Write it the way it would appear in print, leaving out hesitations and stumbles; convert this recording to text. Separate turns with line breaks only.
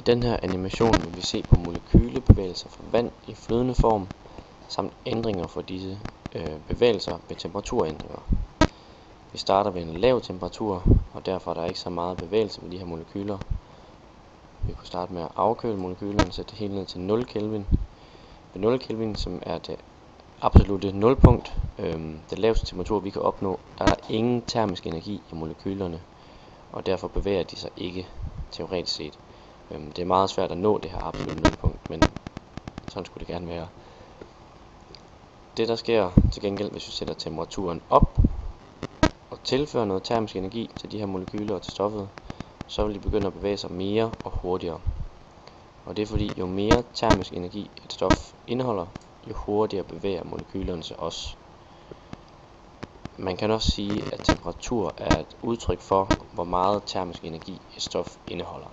I den her animation vil vi se på molekylebevægelser fra vand i flydende form, samt ændringer for disse bevægelser ved temperaturændringer. Vi starter ved en lav temperatur, og derfor er der ikke så meget bevægelse ved de her molekyler. Vi kunne starte med at afkøle molekylerne og sætte det hele ned til 0 Kelvin. Ved 0 Kelvin, som er det absolutte nulpunkt, den laveste temperatur vi kan opnå, der er der ingen termisk energi i molekylerne, og derfor bevæger de sig ikke teoretisk set. Det er meget svært at nå det her absolutte nulpunkt, men sådan skulle det gerne være. Det der sker til gengæld, hvis vi sætter temperaturen op og tilfører noget termisk energi til de her molekyler og til stoffet, så vil de begynde at bevæge sig mere og hurtigere. Og det er fordi, jo mere termisk energi et stof indeholder, jo hurtigere bevæger molekylerne sig også. Man kan også sige, at temperatur er et udtryk for, hvor meget termisk energi et stof indeholder.